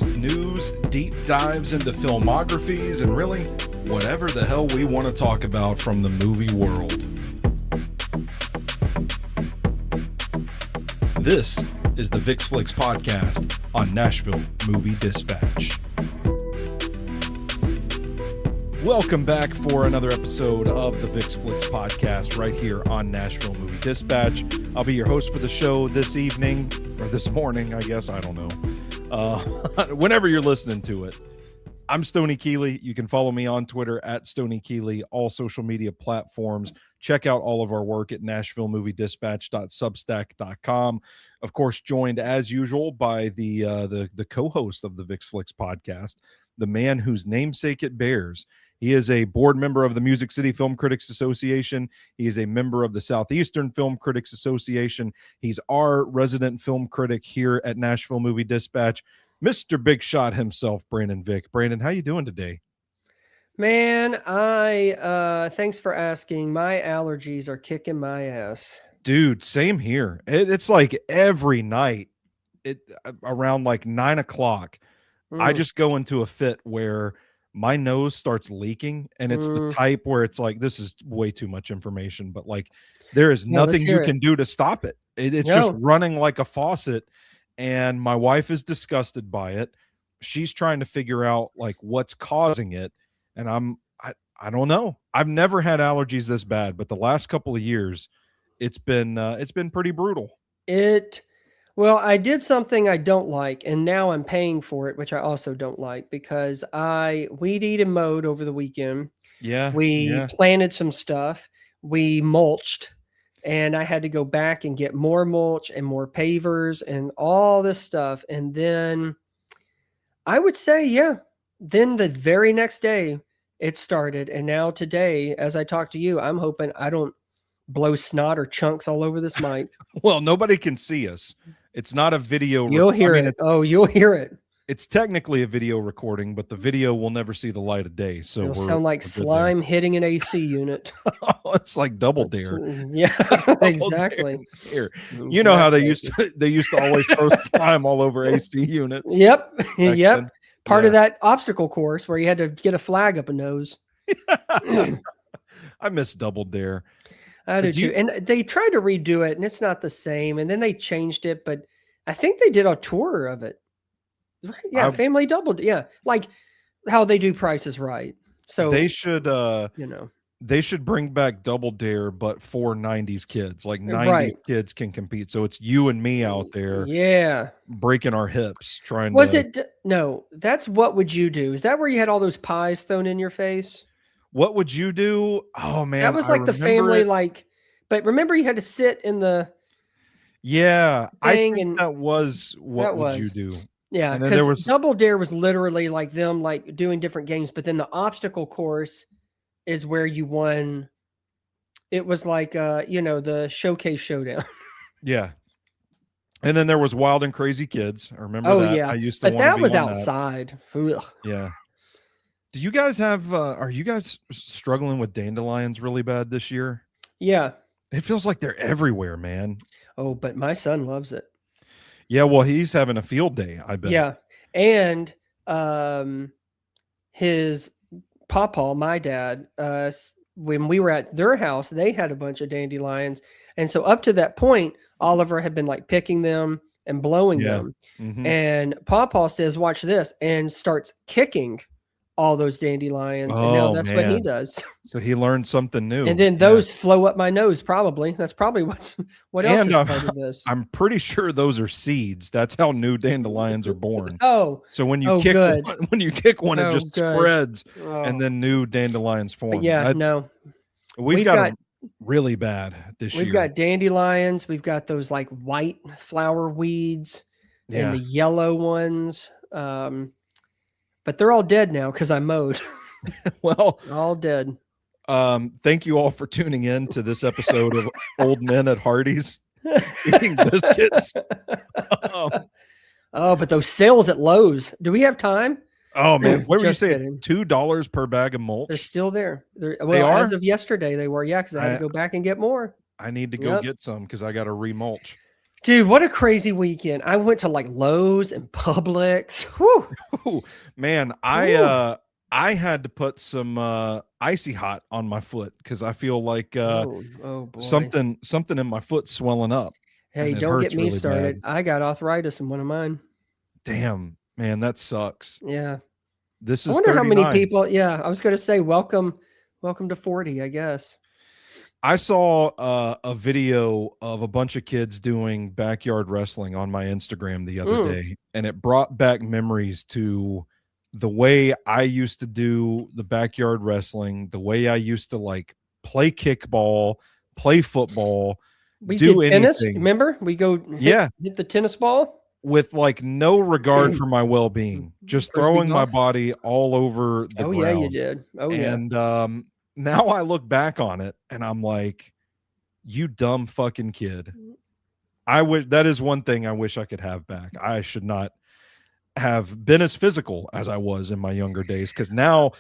reviews, news, deep dives into filmographies, and really whatever the hell we want to talk about from the movie world. This is the Vick Flicks podcast on Nashville Movie Dispatch. Welcome back for another episode of the Vick Flicks podcast right here on Nashville Movie Dispatch. I'll be your host for the show this evening, or this morning, I guess. I don't know. Whenever you're listening to it. I'm Stoney Keeley. You can follow me on Twitter at Stoney Keeley, all social media platforms. Check out all of our work at NashvilleMovieDispatch.substack.com. Of course, joined as usual by the co-host of the Vick Flicks podcast, the man whose namesake it bears. He is a board member of the Music City Film Critics Association. He is a member of the Southeastern Film Critics Association. He's our resident film critic here at Nashville Movie Dispatch, Mr. Big Shot himself, Brandon Vick. Brandon, how you doing today? Man, thanks for asking. My allergies are kicking my ass. Dude, same here. It's like every night around like 9 o'clock, I just go into a fit where my nose starts leaking, and it's the type where it's like, this is way too much information, but like there is nothing you can do to stop it. It's just running like a faucet, and my wife is disgusted by it. She's trying to figure out like what's causing it, and I don't know. I've never had allergies this bad, but the last couple of years it's been pretty brutal. Well, I did something I don't like, and now I'm paying for it, which I also don't like, because I weed-eat and mowed over the weekend. Yeah. We planted some stuff. We mulched, and I had to go back and get more mulch and more pavers and all this stuff. And then I would say, then the very next day it started. And now today, as I talk to you, I'm hoping I don't blow snot or chunks all over this mic. Well, nobody can see us. It's not a video. You'll hear it. You'll hear it. It's technically a video recording, but the video will never see the light of day. So it'll sound like slime hitting an AC unit. It's like Double Dare. Yeah, exactly. Here, you know how they used to always throw slime all over AC units. Yep. Yep. Part of that obstacle course where you had to get a flag up a nose. I miss Double Dare. I do too. And they tried to redo it, and it's not the same. And then they changed it, but I think they did a tour of it. Right? Yeah, Family Double. Yeah, like how they do Price is Right. So they should, they should bring back Double Dare, but for 90s kids. Like 90s kids can compete. So it's you and me out there, breaking our hips trying. No, that's What Would You Do? Is that where you had all those pies thrown in your face? What would you do? Oh man, that was like the family, but remember you had to sit in the. Yeah, I think that was What Would You Do? Yeah, because Double Dare was literally like them like doing different games, but then the obstacle course is where you won. It was like the Showcase Showdown. Yeah. And then there was Wild and Crazy Kids. I remember that. Yeah. I used to but that was outside. That. Yeah. Do you guys have, are you guys struggling with dandelions really bad this year? Yeah. It feels like they're everywhere, man. Oh, but my son loves it. Yeah, well, he's having a field day, I bet. Yeah. And his pawpaw, my dad, when we were at their house, they had a bunch of dandelions. And so up to that point, Oliver had been like picking them and blowing them. Mm-hmm. And pawpaw says, watch this, and starts kicking all those dandelions, and now that's what he does. So he learned something new, and then those flow up my nose. Probably that's probably what else is part of this. I'm pretty sure those are seeds. That's how new dandelions are born. So when you kick one, it just spreads, and then new dandelions form. But we've got really bad this year. We've got dandelions. We've got those like white flower weeds and the yellow ones. But they're all dead now because I mowed. Well, all dead. Thank you all for tuning in to this episode of Old Men at Hardee's eating biscuits. But those sales at Lowe's. Do we have time? Oh man, what were you saying? $2 per bag of mulch. They're still there. They are? As of yesterday, they were. Yeah, because I had to go back and get more. I need to go get some because I got to remulch. Dude, what a crazy weekend. I went to like Lowe's and Publix. Whew. Ooh, man, Woo. I had to put some icy hot on my foot because I feel like Oh boy. something in my foot swelling up Hey, and it don't get hurts me really started. bad. I got arthritis in one of mine. Damn, man, that sucks. Yeah. This I is wonder how many 39. people. Yeah, I was going to say welcome to 40, I guess. I saw a video of a bunch of kids doing backyard wrestling on my Instagram the other Mm. day, and it brought back memories to the way I used to do the backyard wrestling, the way I used to like play kickball, play football, We do did tennis. anything. Remember? We go Yeah, hit the tennis ball. with like no regard for my well-being, just Frisbee throwing my golf. body all over the Oh yeah, you ground. did. Oh yeah. And now I look back on it and I'm like, you dumb fucking kid. I wish that is one thing I wish I could have back. I should not have been as physical as I was in my younger days because now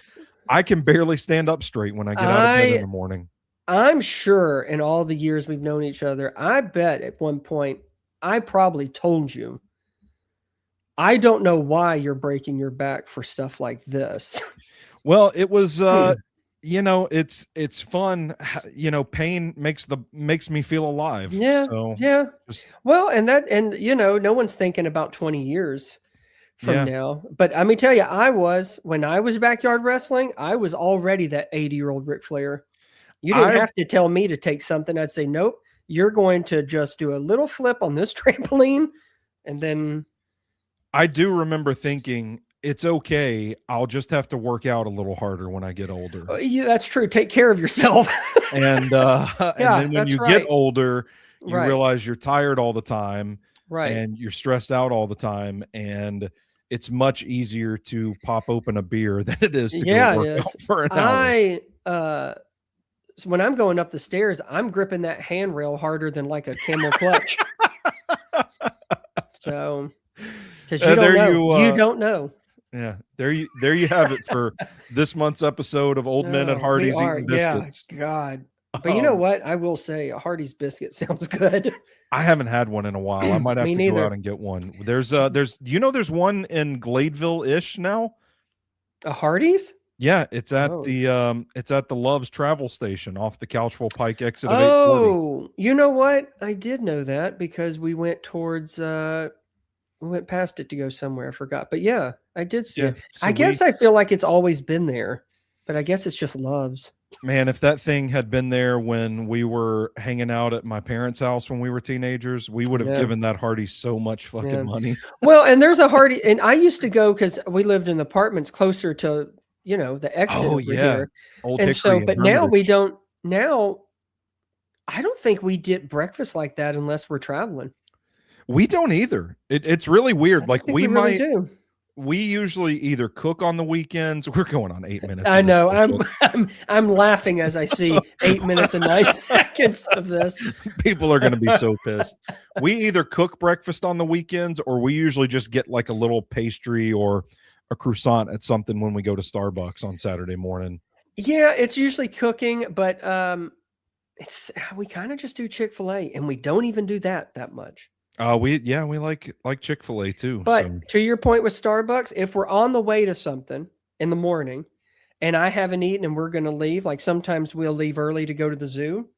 I can barely stand up straight when I get out of bed in I the morning. I'm sure in all the years we've known each other, I bet at one point I probably told you, I don't know why you're breaking your back for stuff like this. Well, it was it's fun. Pain makes me feel alive. Yeah, So yeah. just Well, and no one's thinking about 20 years from yeah. now. But let me tell you, when I was backyard wrestling, I was already that 80-year-old Ric Flair. You didn't I have to tell me to take something. I'd say, nope, you're going to just do a little flip on this trampoline. And then, I do remember thinking it's okay. I'll just have to work out a little harder when I get older. yeah, that's true. Take care of yourself. And and Yeah, then when that's you get right. older, you Right. realize you're tired all the time Right. and you're stressed out all the time and it's much easier to pop open a beer than it is to go Yeah, it work out is. for an hour. So when I'm going up the stairs, I'm gripping that handrail harder than like a camel clutch. So, because you don't There know, you you don't know. yeah, there you have it for this month's episode of Old Men at No, we Hardy's are. Eating Yeah, Biscuits. God. But you know Um, what? I will say a Hardee's biscuit sounds good. I haven't had one in a while. I might have Me to go out neither. and get one. There's one in Gladeville-ish now. A Hardee's? Yeah, it's at Oh. the Love's travel station off the Couchville Pike exit of 840. Oh, you know what? I did know that because we went towards we went past it to go somewhere. I forgot. But yeah, I did see Yeah, it. so I guess I feel like it's always been there, but I guess it's just Love's. man, if that thing had been there when we were hanging out at my parents' house when we were teenagers, we would have Yeah. given that Hardy so much fucking Yeah. money. Well, and there's a Hardy, and I used to go because we lived in apartments closer to, the exit Oh over yeah, here. Old And so, Hickory and but now we Hermitage. don't, now I don't think we get breakfast like that unless we're traveling. We don't either. It's really I weird. don't Like think we really do. we usually either cook on the weekends. We're going on 8 minutes. I Of this know. bullshit. I'm laughing as I see 8 minutes and 9 seconds of this. People are going to be so pissed. We either cook breakfast on the weekends or we usually just get like a little pastry or a croissant at something when we go to Starbucks on Saturday morning. Yeah, it's usually cooking, but we kind of just do Chick-fil-A, and we don't even do that much. We like Chick-fil-A too. But So to your point with Starbucks, if we're on the way to something in the morning and I haven't eaten and we're going to leave, like sometimes we'll leave early to go to the zoo,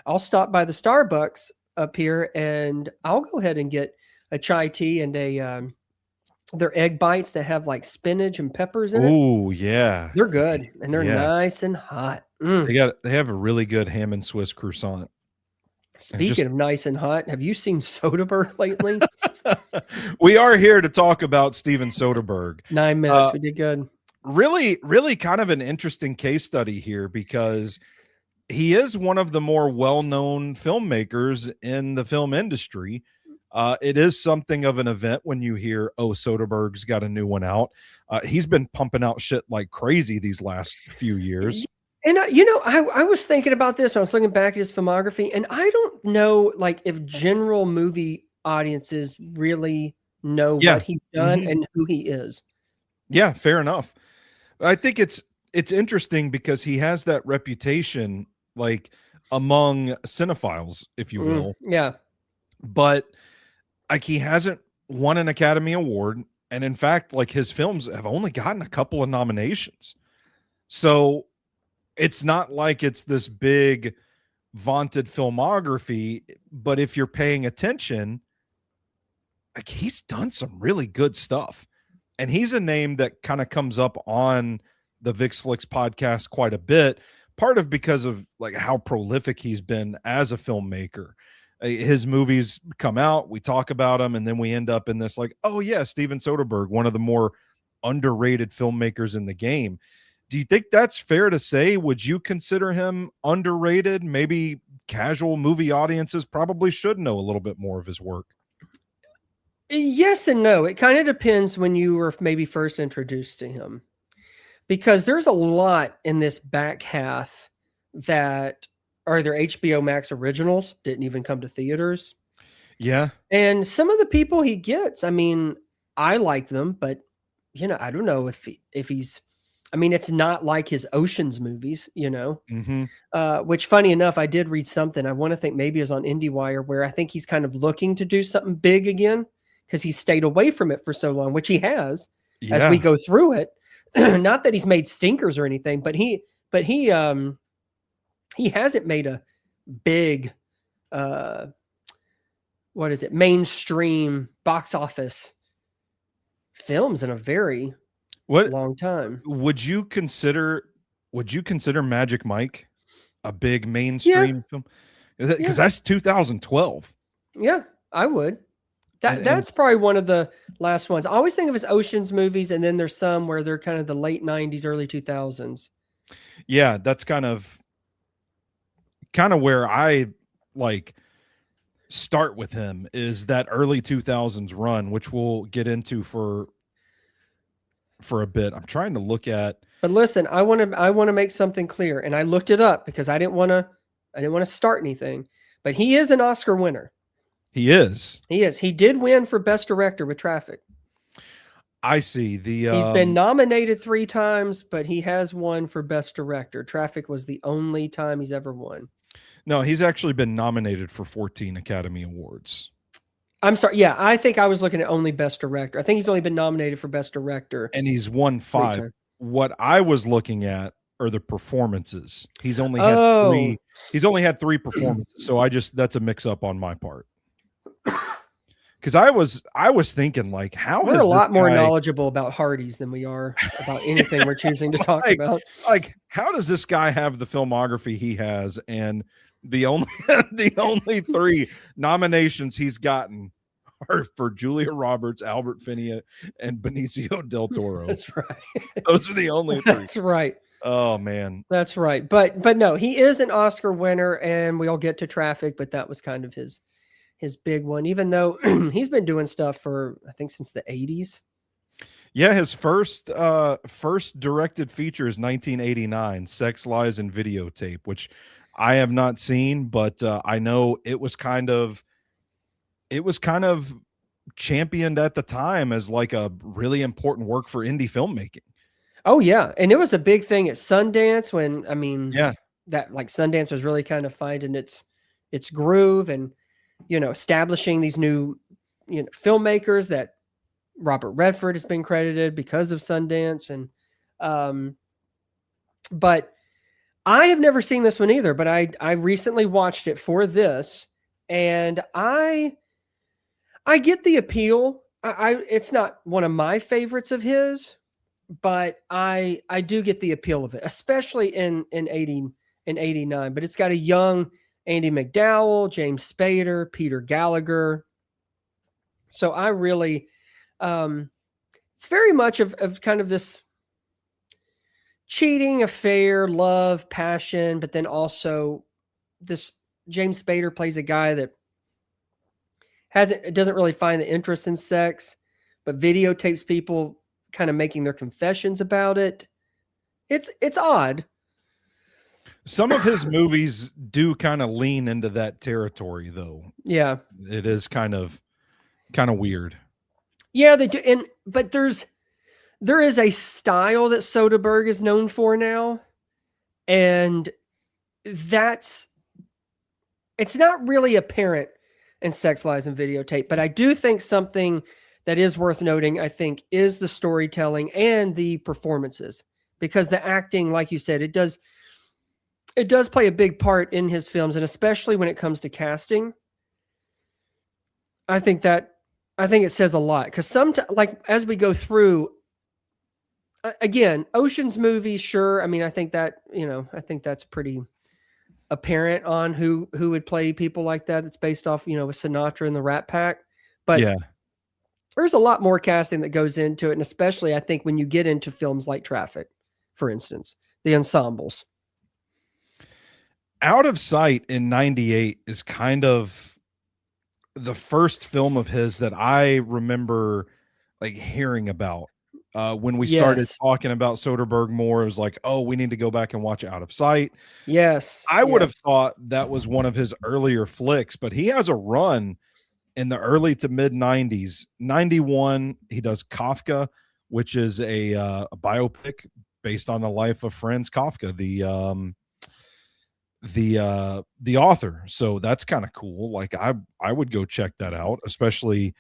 I'll stop by the Starbucks up here and I'll go ahead and get a chai tea and their egg bites that have like spinach and peppers in it. oh yeah. They're good and they're Yeah. nice and hot. Mm. They have a really good ham and Swiss croissant. Speaking of nice and hot, have you seen Soderbergh lately? We are here to talk about Steven Soderbergh. 9 minutes. We did good. Really, really kind of an interesting case study here because he is one of the more well-known filmmakers in the film industry. It is something of an event when you hear, oh, Soderbergh's got a new one out. He's been pumping out shit like crazy these last few years. And I was thinking about this. I was looking back at his filmography, and I don't know, like, if general movie audiences really know what he's done and who he is. Yeah, fair enough. I think it's interesting because he has that reputation, like among cinephiles, if you will. Yeah. But like he hasn't won an Academy Award, and in fact, like his films have only gotten a couple of nominations. So it's not like it's this big vaunted filmography, but if you're paying attention, like he's done some really good stuff. And he's a name that kind of comes up on the Vix Flicks podcast quite a bit, part of because of like how prolific he's been as a filmmaker. His movies come out, we talk about them, and then we end up in this like, oh yeah, Steven Soderbergh, one of the more underrated filmmakers in the game. Do you think that's fair to say? Would you consider him underrated? Maybe casual movie audiences probably should know a little bit more of his work. Yes and no. It kind of depends when you were maybe first introduced to him, because there's a lot in this back half that are either HBO Max originals, didn't even come to theaters. Yeah. And some of the people he gets, I mean, I like them, but I don't know if he's, I mean, it's not like his Oceans movies, which funny enough, I did read something. I want to think maybe it was on IndieWire where I think he's kind of looking to do something big again, because he stayed away from it for so long, which he has as we go through it. Not that he's made stinkers or anything, but he hasn't made a big, mainstream box office films in a very long time. Would you consider Magic Mike a big mainstream film? Because that's 2012. Yeah, I would. That's probably one of the last ones. I always think of his Oceans movies, and then there's some where they're kind of the late 90s, early 2000s. Yeah, that's kind of where I like start with him, is that early 2000s run, which we'll get into for a bit. I'm trying to look at. But listen, I want to make something clear, and I looked it up because I didn't want to start anything. But he is an Oscar winner. He is. He did win for Best Director with Traffic. I see. He's been nominated 3 times, but he has won for Best Director. Traffic was the only time he's ever won. No, he's actually been nominated for 14 Academy Awards. I'm sorry. Yeah, I think I was looking at only Best Director. I think he's only been nominated for Best Director. And he's won 5. What I was looking at are the performances. He's only had 3. He's only had 3 performances. So that's a mix up on my part. Because I was thinking, like, we're a lot more knowledgeable about Hardee's than we are about anything we're choosing to talk about. Like, how does this guy have the filmography he has, and the only 3 nominations he's gotten are for Julia Roberts, Albert Finney, and Benicio del Toro? That's right. Those are the only 3. That's right. Oh man, that's right. But no, he is an Oscar winner, and we all get to Traffic, but that was kind of his big one, even though he's been doing stuff for, I think, since the 80s. Yeah, his first directed feature is 1989, Sex, Lies, and Videotape, which I have not seen, but I know it was kind of championed at the time as like a really important work for indie filmmaking. Oh yeah, and it was a big thing at Sundance when, that like Sundance was really kind of finding its groove and establishing these new, filmmakers that Robert Redford has been credited because of Sundance. And, but I have never seen this one either, but I recently watched it for this, and I get the appeal. It's not one of my favorites of his, but I do get the appeal of it, especially in 89, but it's got a young Andy McDowell, James Spader, Peter Gallagher. So I really, it's very much of kind of this cheating affair, love, passion, but then also this James Spader plays a guy that doesn't really find the interest in sex, but videotapes people kind of making their confessions about it. It's odd. Some of his movies do kind of lean into that territory, though. Yeah, it is kind of weird. Yeah, they do, but there is a style that Soderbergh is known for now, and it's not really apparent and Sex, Lies, and Videotape. But I do think something that is worth noting, I think, is the storytelling and the performances, because the acting, like you said, it does play a big part in his films, and especially when it comes to casting. I think it says a lot, because sometimes, like as we go through, again, Ocean's movies, sure. I mean, I think that's pretty apparent on who would play people like that. That's based off, with Sinatra and the Rat Pack. But Yeah. there's a lot more casting that goes into it, and especially I think when you get into films like Traffic, for instance, the ensembles. Out of Sight in 98 is kind of the first film of his that I remember like hearing about. When we started Yes. talking about Soderbergh more, it was like, oh, we need to go back and watch Out of Sight. Yes. I would have Yes. thought that was one of his earlier flicks, but he has a run in the early to mid 90s. 91, he does Kafka, which is a biopic based on the life of Franz Kafka, the author. So that's kind of cool. Like I would go check that out, especially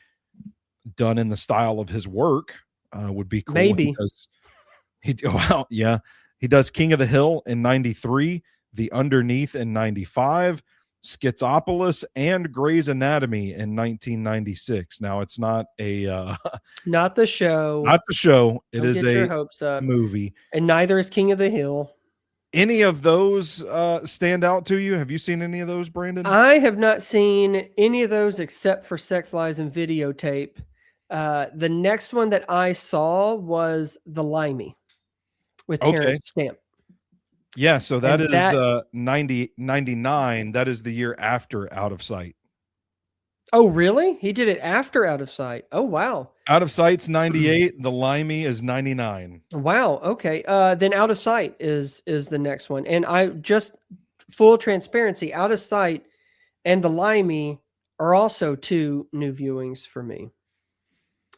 done in the style of his work. Would be cool. Maybe. Wow, yeah. He does King of the Hill in 93, The Underneath in 95, Schizopolis, and Grey's Anatomy in 1996. Now it's not a Not the show. not the show. It Don't is get your a hopes up. movie. And neither is King of the Hill. Any of those stand out to you? Have you seen any of those, Brandon? I have not seen any of those except for Sex, Lies, and Videotape. The next one that I saw was The Limey with Terrence Stamp. Yeah, so that is 99. That is the year after Out of Sight. Oh, really? He did it after Out of Sight. Oh, wow. Out of Sight's 98. The Limey is 99. Wow. Okay. Then Out of Sight is the next one. And I just, full transparency, Out of Sight and The Limey are also two new viewings for me.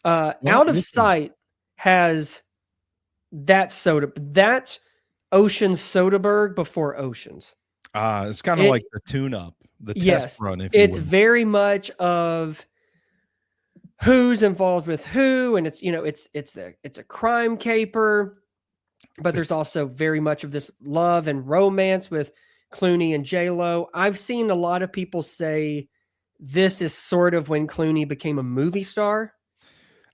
Out of Sight has that Ocean's Soderbergh before Oceans. It's kind of like the tune-up, the test run. It's very much of who's involved with who, and it's a crime caper, but there's also very much of this love and romance with Clooney and J-Lo. I've seen a lot of people say this is sort of when Clooney became a movie star.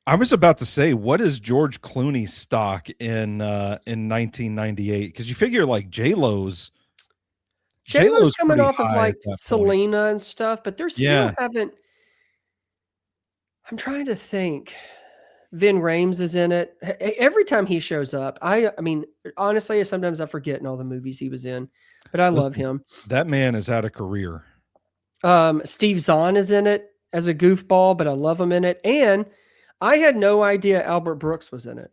I was about to say, what is George Clooney's stock in 1998? Because you figure like J-Lo's coming off of like Selena and stuff, but they're still haven't. I'm trying to think. Vin Rames is in it. Every time he shows up, I mean, honestly, sometimes I forget in all the movies he was in, but I love him. That man has had a career. Steve Zahn is in it as a goofball, but I love him in it. And I had no idea Albert Brooks was in it.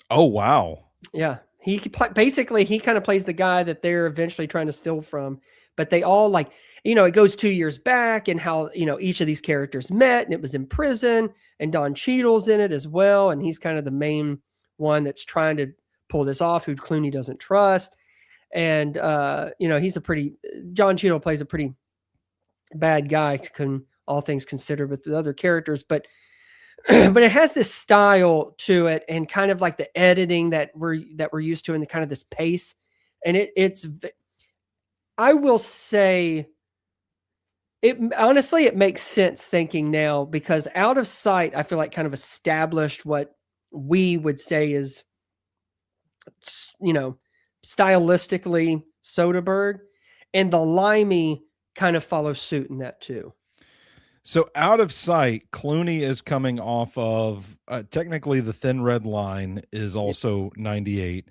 Oh, wow. Yeah. He kind of plays the guy that they're eventually trying to steal from, but they all it goes 2 years back and how, each of these characters met, and it was in prison, and Don Cheadle's in it as well. And he's kind of the main one that's trying to pull this off, who Clooney doesn't trust. And, John Cheadle plays a pretty bad guy, all things considered, with the other characters, but it has this style to it, and kind of like the editing that we're used to, and the kind of this pace. And I will say, it makes sense thinking now, because Out of Sight, I feel like, kind of established what we would say is, stylistically Soderbergh, and The Limey kind of follows suit in that too. So Out of Sight, Clooney is coming off of technically The Thin Red Line is also 98.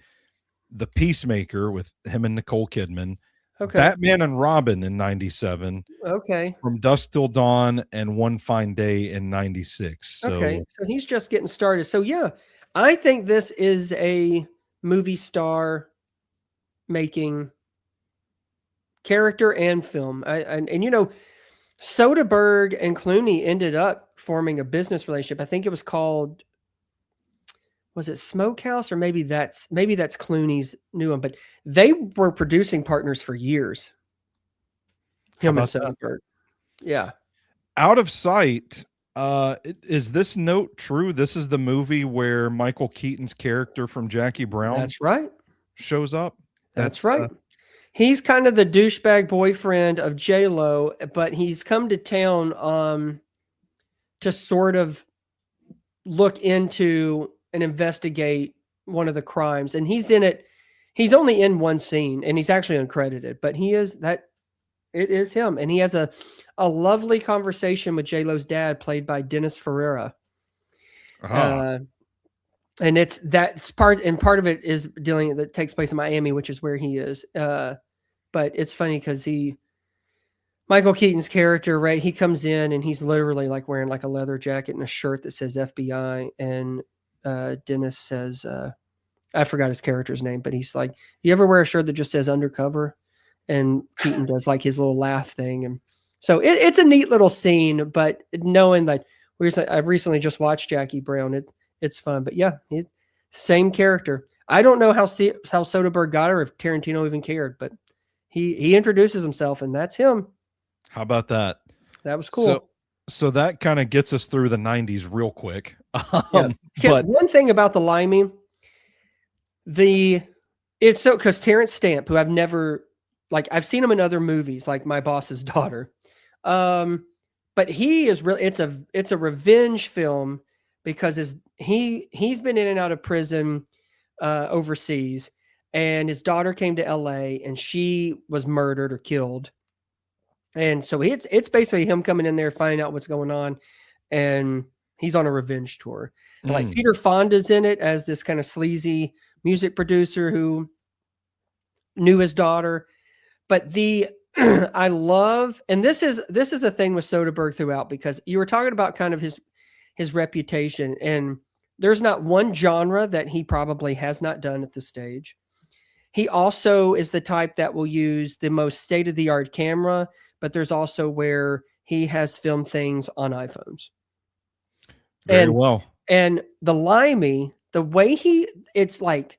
The Peacemaker with him and Nicole Kidman. Okay. Batman and Robin in 97. Okay. From Dusk Till Dawn and One Fine Day in 96. So, okay. So he's just getting started. So yeah, I think this is a movie star making character and film. And Soderbergh and Clooney ended up forming a business relationship. I think it was called, was it Smokehouse, or maybe that's Clooney's new one, but they were producing partners for years. Him and Soderbergh. Yeah. Out of Sight. Is this note true? This is the movie where Michael Keaton's character from Jackie Brown That's right. shows up. That's right. He's kind of the douchebag boyfriend of J-Lo, but he's come to town to sort of look into and investigate one of the crimes. And he's in it. He's only in one scene, and he's actually uncredited, but it is him. And he has a lovely conversation with J-Lo's dad, played by Dennis Ferreira. And part of it is that takes place in Miami, which is where he is. But it's funny because Michael Keaton's character, right? He comes in and he's literally like wearing like a leather jacket and a shirt that says FBI. And Dennis says, I forgot his character's name, but he's like, you ever wear a shirt that just says undercover? And Keaton does like his little laugh thing. And so it's a neat little scene, but knowing that I recently just watched Jackie Brown, it's fun. But yeah, same character. I don't know how Soderbergh got her, if Tarantino even cared, but he introduces himself, and that's him. How about that? That was cool. So that kind of gets us through the 90s real quick. But one thing about the Limey, because Terrence Stamp, who I've seen him in other movies, like My Boss's Daughter. But he is really, it's a revenge film because he's been in and out of prison overseas, and his daughter came to LA and she was murdered or killed. And so it's basically him coming in there, finding out what's going on, and he's on a revenge tour. And like Peter Fonda's in it as this kind of sleazy music producer who knew his daughter. But I love, and this is a thing with Soderbergh throughout, because you were talking about kind of his reputation, and there's not one genre that he probably has not done at this stage. He also is the type that will use the most state-of-the-art camera, but there's also where he has filmed things on iPhones. Very well. And the Limey, the way it's like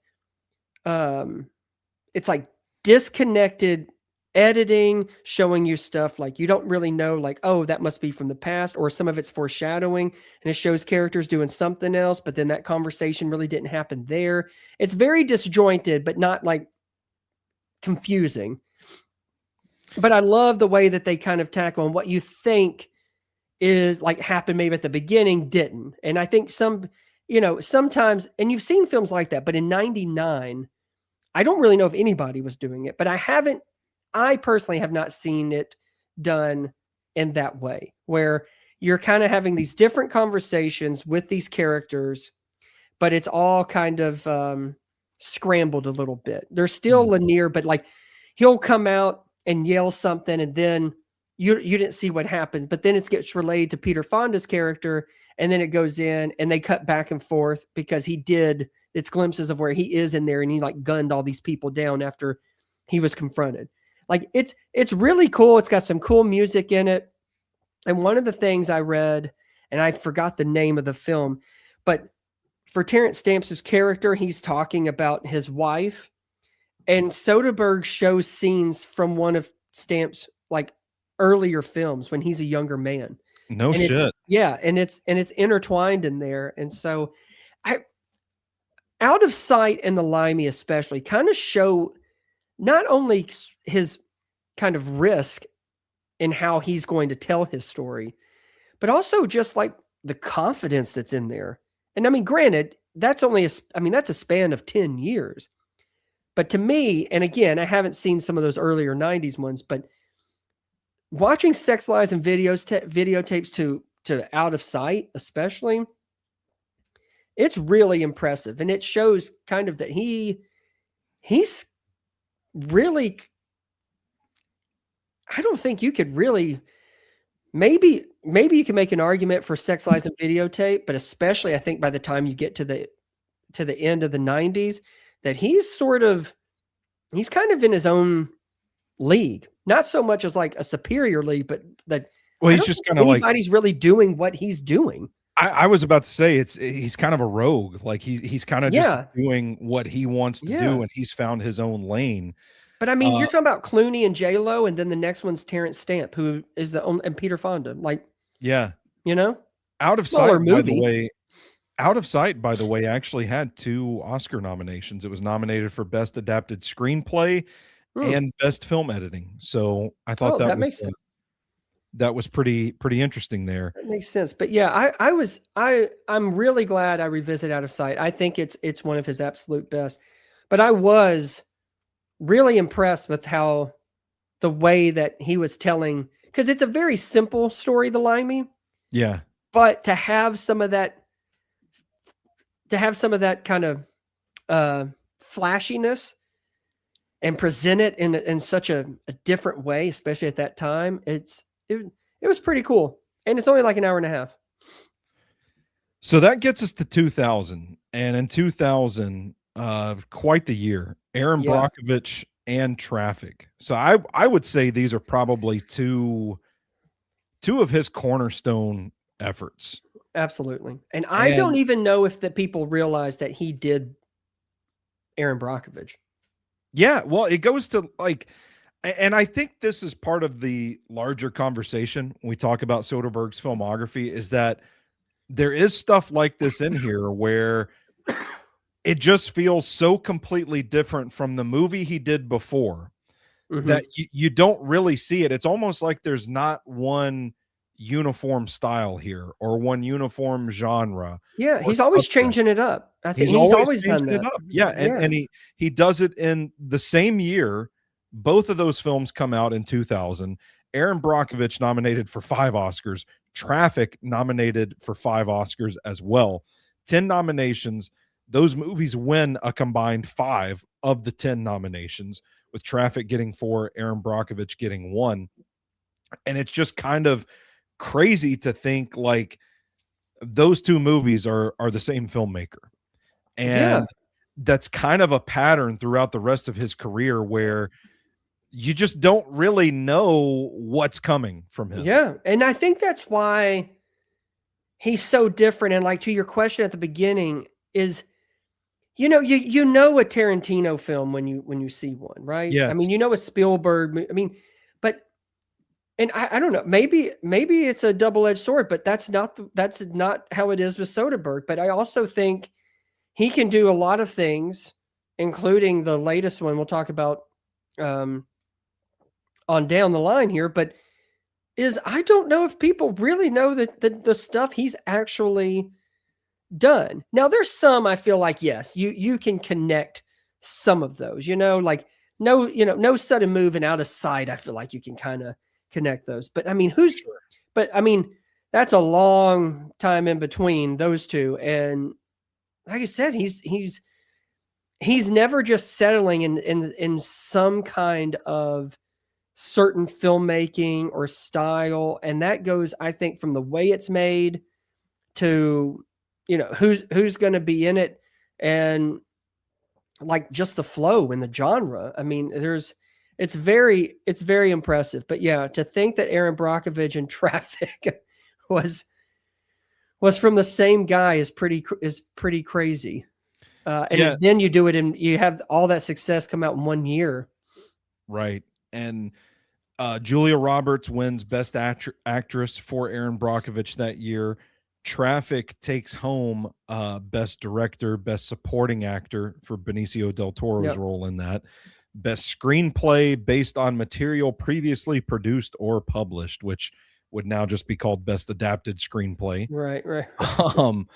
disconnected editing, showing you stuff like you don't really know, like, oh, that must be from the past, or some of it's foreshadowing and it shows characters doing something else, but then that conversation really didn't happen there. It's very disjointed, but not like confusing. But I love the way that they kind of tackle on what you think is like happened maybe at the beginning, didn't. And I think sometimes, and you've seen films like that, but in 99, I don't really know if anybody was doing it, but I personally have not seen it done in that way, where you're kind of having these different conversations with these characters, but it's all kind of scrambled a little bit. They're still linear, but like he'll come out and yell something, and then you didn't see what happened, but then it gets relayed to Peter Fonda's character, and then it goes in and they cut back and forth because it's glimpses of where he is in there, and he like gunned all these people down after he was confronted. Like it's really cool. It's got some cool music in it. And one of the things I read, and I forgot the name of the film, but for Terrence Stamp's character, he's talking about his wife, and Soderbergh shows scenes from one of Stamp's like earlier films when he's a younger man. No shit. And it's intertwined in there. And so Out of Sight and The Limey especially kind of show not only his kind of risk in how he's going to tell his story, but also just like the confidence that's in there. And I mean, granted, that's a span of 10 years. But to me, and again, I haven't seen some of those earlier 90s ones, but watching Sex, Lies, and videotapes to Out of Sight, especially, it's really impressive. And it shows kind of that he's really, I don't think you could really, maybe you can make an argument for Sex, Lies, and Videotape, but especially I think by the time you get to the end of the 90s, that he's kind of in his own league, not so much as like a superior league, but that he's just kind of like anybody's really doing what he's doing. I was about to say he's kind of a rogue. Like he's kind of just doing what he wants to do, and he's found his own lane. But I mean, you're talking about Clooney and J-Lo, and then the next one's Terrence Stamp, who is and Peter Fonda. Like, Yeah. you know? Out of Smaller Sight, by the movie. way, Out of Sight, by the way, actually had 2 Oscar nominations. It was nominated for Best Adapted Screenplay Hmm. and Best Film Editing. So I thought Oh, that was pretty interesting there. that makes sense. But yeah, I'm really glad I revisit Out of Sight. I think it's one of his absolute best. But I was really impressed with how the way that he was telling, because it's a very simple story, The Limey, Yeah. but to have some of that kind of flashiness and present it in such a different way, especially at that time, it was pretty cool. And it's only like an hour and a half. So that gets us to 2000, and in 2000, quite the year. Aaron Yeah, Brockovich and Traffic. So I would say these are probably two of his cornerstone efforts. absolutely. And I don't And even know if the people realize that he did Aaron Brockovich. yeah, well, it goes to like, and I think this is part of the larger conversation when we talk about Soderbergh's filmography, is that there is stuff like this in here where it just feels so completely different from the movie he did before Hmm. that you don't really see it. It's almost like there's not one uniform style here or one uniform genre Yeah, or he's always subject. changing it up. I think He's he's always always done changing it that. up. Yeah, Yeah. and he does it in the same year. Both of those films come out in 2000. Aaron Brockovich nominated for 5 Oscars. Traffic nominated for 5 Oscars as well. 10 nominations. Those movies win a combined 5 of the 10 nominations, with Traffic getting 4, Aaron Brockovich getting 1. And it's just kind of crazy to think like those 2 movies are the same filmmaker. Yeah. And that's kind of a pattern throughout the rest of his career where you just don't really know what's coming from him. Yeah. And I think that's why he's so different. And like to your question at the beginning is, you know a Tarantino film when you see one, right? I Yes. mean, you know a Spielberg. I mean, but and I don't know. Maybe it's a double edged sword, but that's not how it is with Soderbergh. But I also think he can do a lot of things, including the latest one we'll talk about um, on down the line here. But I don't know if people really know that the stuff he's actually done. Now there's some I feel like yes, you can connect some of those, like no sudden move and Out of Sight. I feel like you can kind of connect those. But I mean, Sure. that's a long time in between those two. And like I said, he's never just settling in some kind of certain filmmaking or style. And that goes, I think, from the way it's made to who's going to be in it, and like just the flow and the genre. I mean, it's very impressive. But yeah, to think that Aaron Brockovich and Traffic was from the same guy is pretty crazy. Yeah, Then you have all that success come out in 1 year. right. And Julia Roberts wins Best Actress for Aaron Brockovich that year. Traffic takes home Best Director, Best Supporting Actor for Benicio del Toro's Yep. role in that. Best Screenplay based on material previously produced or published, which would now just be called Best Adapted Screenplay. Right. Um,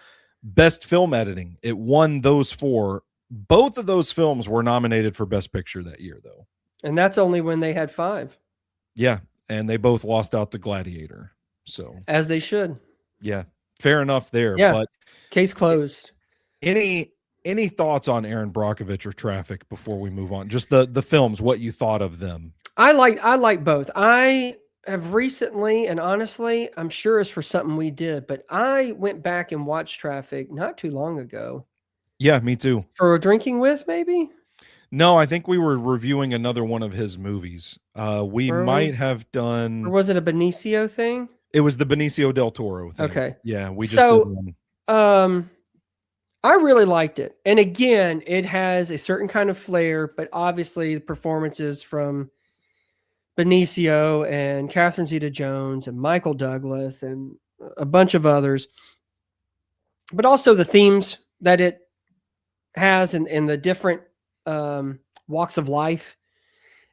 Best Film Editing. It won those 4. Both of those films were nominated for Best Picture that year, though. And that's only when they had 5. Yeah, and they both lost out to Gladiator. So, As they should. yeah, fair enough there. Yeah. But Case closed. any thoughts on Aaron Brockovich or Traffic before we move on? Just the films, what you thought of them? I like both. I have recently, and honestly, I'm sure it's for something we did, but I went back and watched Traffic not too long ago Yeah, me too. for a drinking with, maybe. No, I think we were reviewing another one of his movies. We Were might we? have Or done. was it a Benicio thing? It was the Benicio del Toro thing. Okay. Yeah, we just did So, one. I really liked it. And again, it has a certain kind of flair, but obviously the performances from Benicio and Catherine Zeta-Jones and Michael Douglas and a bunch of others, but also the themes that it has and the different walks of life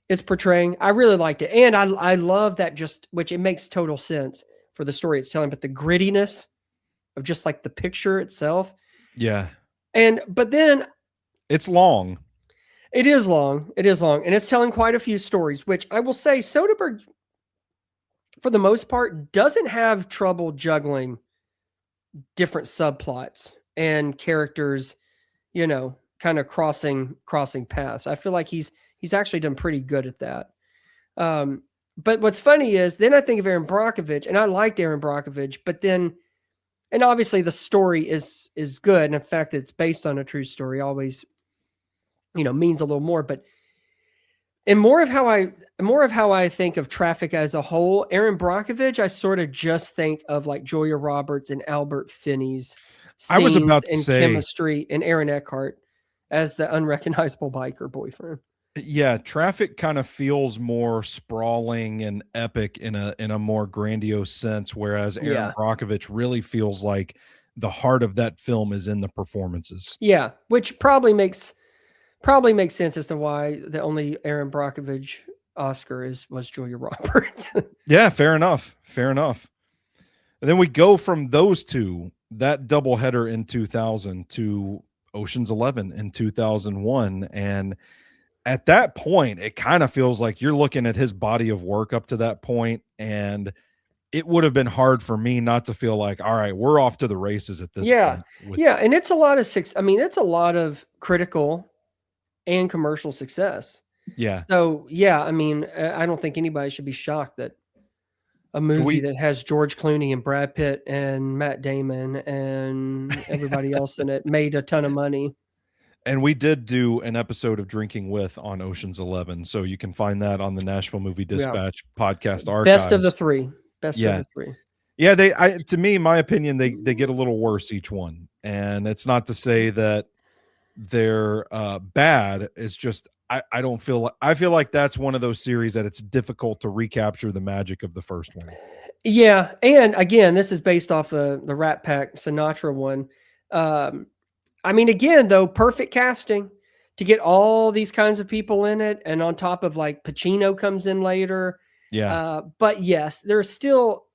it's portraying. I really liked it. And I love that which it makes total sense for the story it's telling, but the grittiness of just like the picture itself. Yeah. But then it's long. It is long. It is long. And it's telling quite a few stories, which I will say Soderbergh, for the most part, doesn't have trouble juggling different subplots and characters, kind of crossing paths. I feel like he's actually done pretty good at that. But what's funny is then I think of Aaron Brockovich, and I liked Aaron Brockovich, but then, and obviously the story is good. And in fact, it's based on a true story, always, means a little more, but and more of how I think of Traffic as a whole, Aaron Brockovich, I sort of just think of like Julia Roberts and Albert Finney's I was about to and say chemistry and Aaron Eckhart as the unrecognizable biker boyfriend. Yeah, Traffic kind of feels more sprawling and epic in a more grandiose sense, whereas Aaron Brockovich really feels like the heart of that film is in the performances. Yeah, which probably makes sense as to why the only Aaron Brockovich Oscar was Julia Roberts. Yeah, fair enough. And then we go from those two, that doubleheader in 2000 to Ocean's 11 in 2001, and at that point, it kind of feels like you're looking at his body of work up to that point, and it would have been hard for me not to feel like, all right, we're off to the races at this point. Yeah, and it's a lot of it's a lot of critical and commercial success. Yeah. So, I don't think anybody should be shocked that a movie that has George Clooney and Brad Pitt and Matt Damon and everybody else in it made a ton of money. And we did do an episode of Drinking With on Ocean's 11, so you can find that on the Nashville Movie Dispatch podcast archives. Best of the three. Yeah, to me, my opinion, they get a little worse each one, and it's not to say that they're bad. It's just I feel like that's one of those series that it's difficult to recapture the magic of the first one. Yeah, and again, this is based off the Rat Pack Sinatra one. Again, though, perfect casting to get all these kinds of people in it. And on top of like Pacino comes in later. Yeah. But yes, there's still,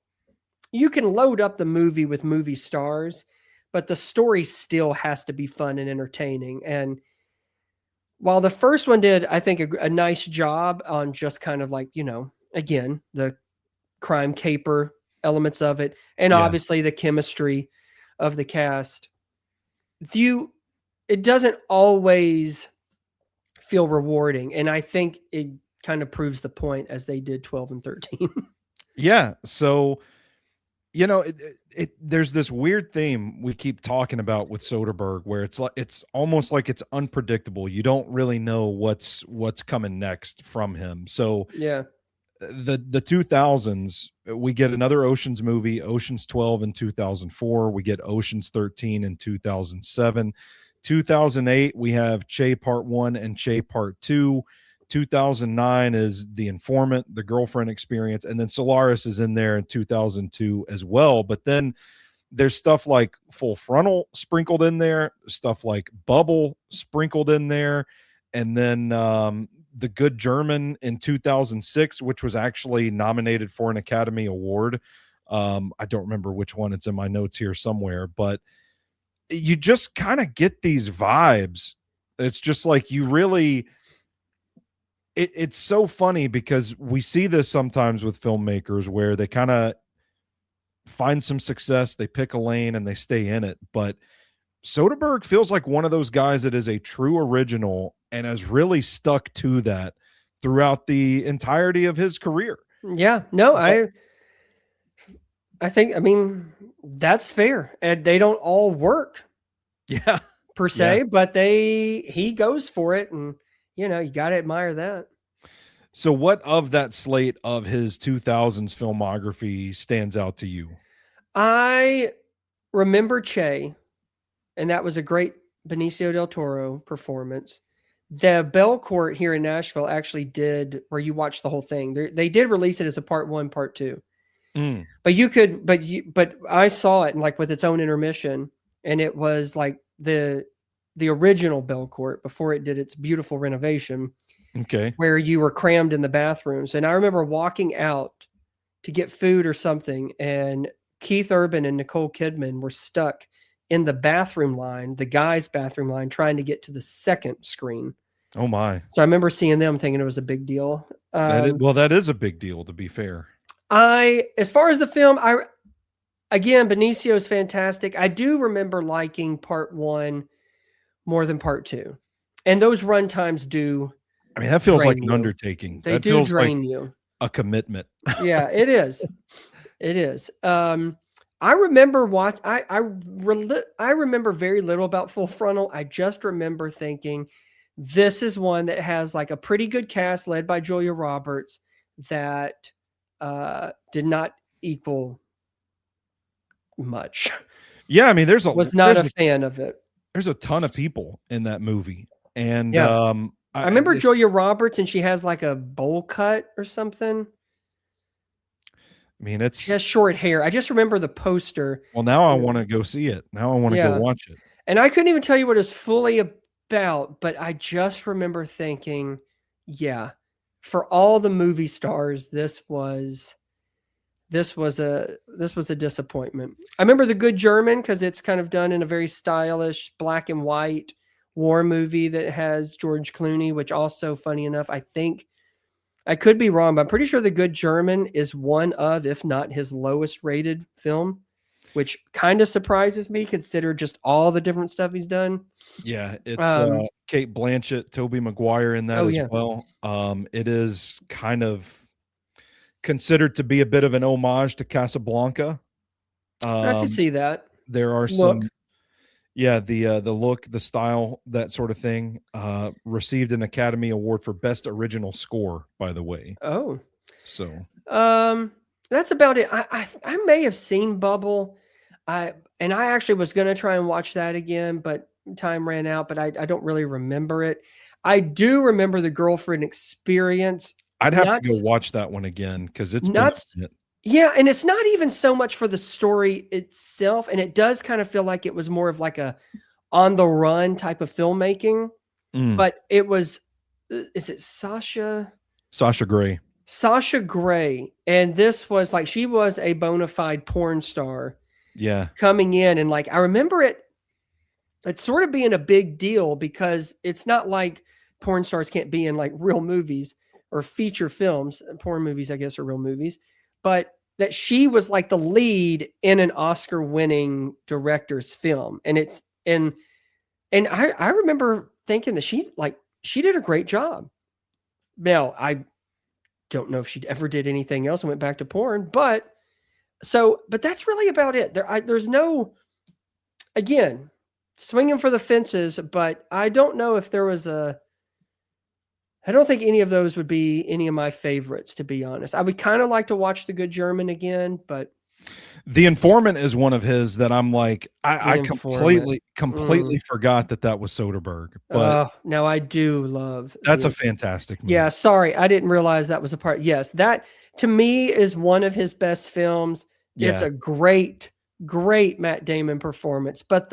you can load up the movie with movie stars, but the story still has to be fun and entertaining. And while the first one did, I think, a nice job on just kind of like, again, the crime caper elements of it, and obviously the chemistry of the cast, it doesn't always feel rewarding. And I think it kind of proves the point as they did 12 and 13. Yeah. So, there's this weird theme we keep talking about with Soderbergh where it's almost like it's unpredictable. You don't really know what's coming next from him. So yeah, the 2000s, we get another Ocean's movie, Ocean's 12 in 2004. We get Ocean's 13 in 2007. 2008, we have Che Part 1 and Che Part 2. 2009 is The Informant, The Girlfriend Experience, and then Solaris is in there in 2002 as well. But then there's stuff like Full Frontal sprinkled in there, stuff like Bubble sprinkled in there, and then The Good German in 2006, which was actually nominated for an Academy Award. I don't remember which one. It's in my notes here somewhere, but you just kind of get these vibes. It's just like you really... It's so funny because we see this sometimes with filmmakers where they kind of find some success, they pick a lane and they stay in it. But Soderbergh feels like one of those guys that is a true original and has really stuck to that throughout the entirety of his career. Yeah, no, I think, that's fair. And they don't all work. Yeah. Per se, but he goes for it, and you got to admire that. So what of that slate of his 2000s filmography stands out to you? I remember Che, and that was a great Benicio del Toro performance. The Bell Court here in Nashville actually did where you watch the whole thing. They did release it as a part 1, part 2. Mm. But but I saw it like with its own intermission, and it was like the original Bell Court before it did its beautiful renovation. Okay. Where you were crammed in the bathrooms. And I remember walking out to get food or something, and Keith Urban and Nicole Kidman were stuck in the bathroom line, the guys' bathroom line, trying to get to the second screen. Oh my. So I remember seeing them thinking it was a big deal. That is a big deal, to be fair. As far as the film, again, Benicio's fantastic. I do remember liking part 1 more than part 2. And those run times do. I mean, that feels like an undertaking. They that do feels drain like you. a commitment. Yeah, it is. It is. I remember I remember very little about Full Frontal. I just remember thinking this is one that has like a pretty good cast led by Julia Roberts that did not equal much. Yeah, I mean, was not a fan of it. There's a ton of people in that movie, and yeah. I remember Julia Roberts, and she has like a bowl cut or something. I mean, she has short hair. I just remember the poster. Well, now I want to go see it. Now I want to go watch it. And I couldn't even tell you what it's fully about, but I just remember thinking, yeah, for all the movie stars, this was a disappointment. I remember The Good German because it's kind of done in a very stylish black and white war movie that has George Clooney, which also, funny enough, I think I could be wrong, but I'm pretty sure The Good German is one of, if not his lowest rated film, which kind of surprises me considering just all the different stuff he's done. Yeah, it's Kate Blanchett, Tobey Maguire in that as well. It is kind of considered to be a bit of an homage to Casablanca. I can see that. There are some, the look, the style, that sort of thing. Received an Academy Award for Best Original Score, by the way. Oh, so that's about it. I may have seen Bubble. I actually was going to try and watch that again, but time ran out. But I don't really remember it. I do remember The Girlfriend Experience. I'd have to go watch that one again because it's nuts. Yeah, and it's not even so much for the story itself, and it does kind of feel like it was more of like a on the run type of filmmaking. But it was, is it Sasha Grey? Sasha Grey, and this was like she was a bona fide porn star. Yeah, coming in, and like I remember it sort of being a big deal because it's not like porn stars can't be in like real movies or feature films. Porn movies, I guess, are real movies. But that she was like the lead in an Oscar-winning director's film, and I remember thinking that she did a great job. Now I don't know if she ever did anything else and went back to porn, but that's really about it. There's no, again, swinging for the fences, but I don't know if there was I don't think any of those would be any of my favorites, to be honest. I would kind of like to watch The Good German again, but The Informant is one of his that I'm like, I completely forgot that was Soderbergh. But now I do love. That's a fantastic movie. Yeah, sorry, I didn't realize that was a part. Yes, that to me is one of his best films. Yeah. It's a great Matt Damon performance, but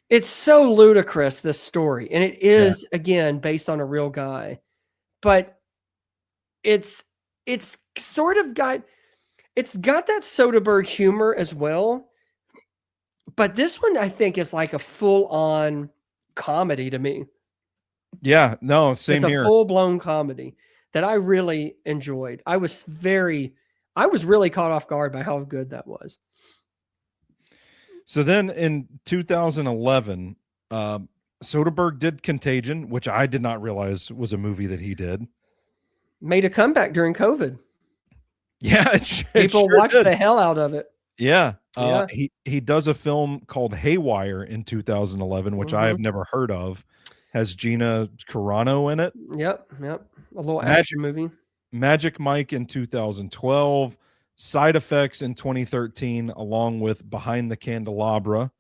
it's so ludicrous, this story. And it is, again, based on a real guy, but it's sort of got that Soderbergh humor as well. But this one, I think, is like a full on comedy to me. Yeah, no, same here. It's a full blown comedy that I really enjoyed. I was really caught off guard by how good that was. So then in 2011, Soderbergh did Contagion, which I did not realize was a movie that he did. Made a comeback during COVID. Yeah, people watched the hell out of it. Yeah. He does a film called Haywire in 2011, which I have never heard of. Has Gina Carano in it. Yep. A little action movie. Magic Mike in 2012. Side Effects in 2013, along with Behind the Candelabra,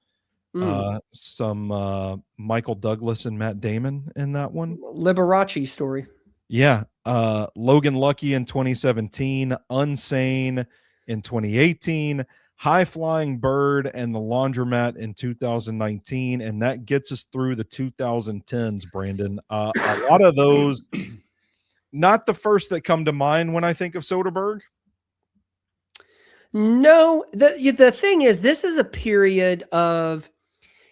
Some Michael Douglas and Matt Damon in that one. Liberace story. Yeah. Logan Lucky in 2017, Unsane in 2018, High Flying Bird and The Laundromat in 2019. And that gets us through the 2010s, Brandon. A lot of those, not the first that come to mind when I think of Soderbergh. No, the thing is, this is a period of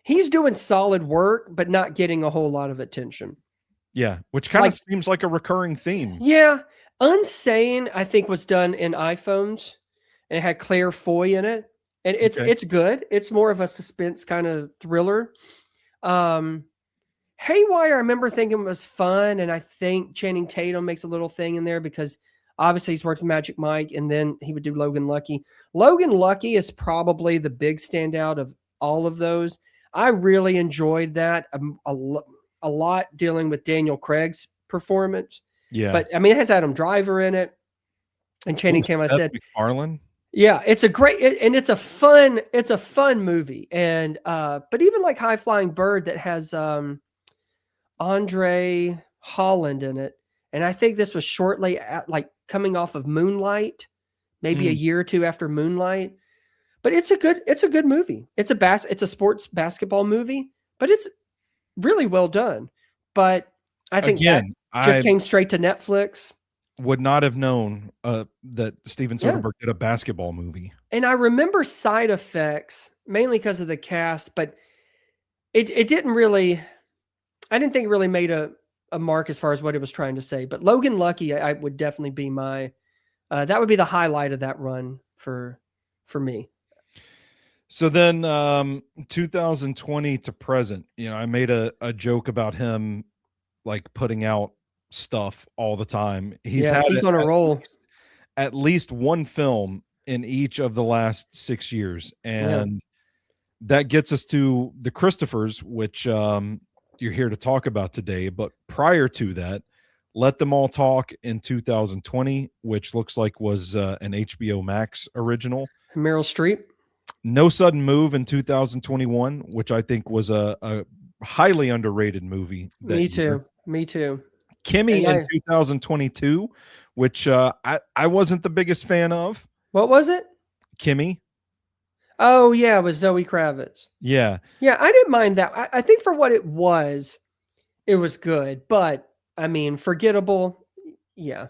he's doing solid work, but not getting a whole lot of attention. Yeah, which kind of seems like a recurring theme. Yeah. Unsane, I think, was done in iPhones, and it had Claire Foy in it. And it's good. It's more of a suspense kind of thriller. Haywire, I remember thinking it was fun, and I think Channing Tatum makes a little thing in there because obviously he's worked with Magic Mike, and then he would do Logan Lucky. Logan Lucky is probably the big standout of all of those. I really enjoyed that a lot, dealing with Daniel Craig's performance. Yeah. But I mean, it has Adam Driver in it, and Channing Tatum. I said, McFarlane. Yeah, it's a great, and it's a fun movie. And but even like High Flying Bird that has Andre Holland in it, and I think this was shortly like coming off of Moonlight, maybe a year or two after Moonlight. But it's a good movie. It's a sports basketball movie, but it's really well done. But I think that just came straight to Netflix. Would not have known that Steven Soderbergh did a basketball movie. And I remember Side Effects mainly because of the cast, but it didn't really, I didn't think it really made a mark as far as what it was trying to say. But Logan Lucky, I would definitely be my, that would be the highlight of that run for me. So then 2020 to present, I made a joke about him like putting out stuff all the time. He's on a roll. At least one film in each of the last 6 years. And that gets us to the Christophers, which you're here to talk about today. But prior to that, Let Them All Talk in 2020, which looks like was an HBO Max original. Meryl Streep. No Sudden Move in 2021, which I think was a highly underrated movie. Me too. Kimmy in 2022, which I wasn't the biggest fan of. What was it? Kimmy. Oh, yeah, it was Zoe Kravitz. Yeah. Yeah, I didn't mind that. I think for what it was good. But, I mean, forgettable, yeah.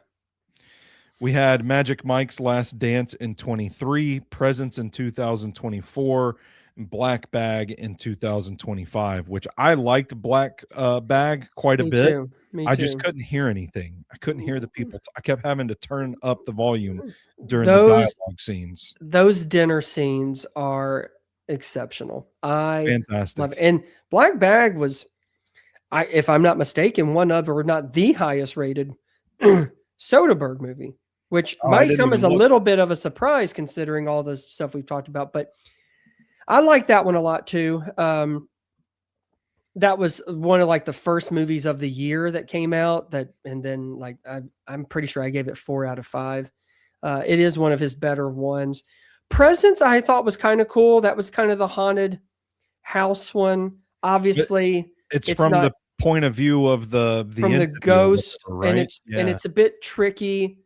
We had Magic Mike's Last Dance in 23, Presents in 2024, and Black Bag in 2025, which I liked Black Bag quite a bit. Me I too. just couldn't hear anything. I couldn't hear the people. I kept having to turn up the volume during the dialogue scenes. Those dinner scenes are exceptional. Fantastic. Love it. And Black Bag was, if I'm not mistaken, one of, or not the highest rated Soderbergh movie, which might come as a little bit of a surprise considering all the stuff we've talked about. But I like that one a lot too. That was one of like the first movies of the year that came out. And then like I'm pretty sure I gave it 4 out of 5. It is one of his better ones. Presence I thought was kind of cool. That was kind of the haunted house one. Obviously, it's from the point of view of the ghost, right? and it's a bit tricky.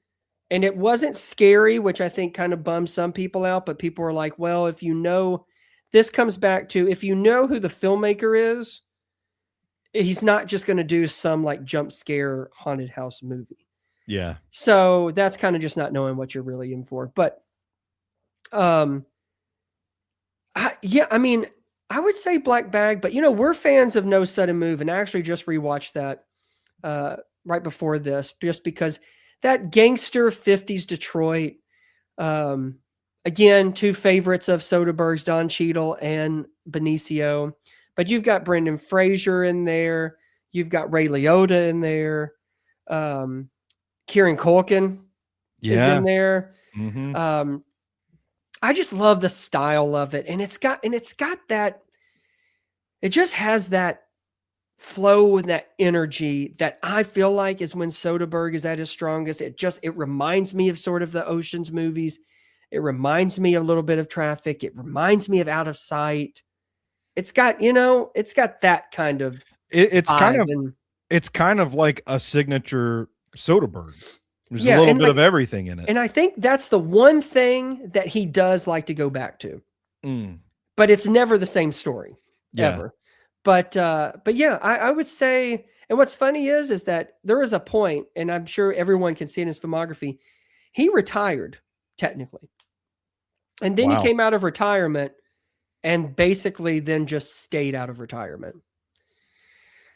And it wasn't scary, which I think kind of bummed some people out. But people were like, well, if you know, this comes back to if you know who the filmmaker is, he's not just going to do some like jump scare haunted house movie. Yeah. So that's kind of just not knowing what you're really in for. But, I mean, I would say Black Bag, but we're fans of No Sudden Move, and I actually just rewatched that right before this, just because that gangster 50s Detroit, again, 2 favorites of Soderbergh's, Don Cheadle and Benicio. But you've got Brendan Fraser in there. You've got Ray Liotta in there. Kieran Culkin is in there. Mm-hmm. I just love the style of it. And it's got that, it just has that flow and that energy that I feel like is when Soderbergh is at his strongest. It reminds me of sort of the Ocean's movies. It reminds me a little bit of Traffic. It reminds me of Out of Sight. It's got, it's got that kind of It's kind vibe. of And it's kind of like a signature Soderbergh. There's a yeah, little and bit like, of everything in it. and I think that's the one thing that he does like to go back to, Mm, but it's never the same story yeah. ever. But yeah, I would say, and what's funny is that there is a point, and I'm sure everyone can see in his filmography, he retired technically. And then he Wow. came out of retirement and basically then just stayed out of retirement.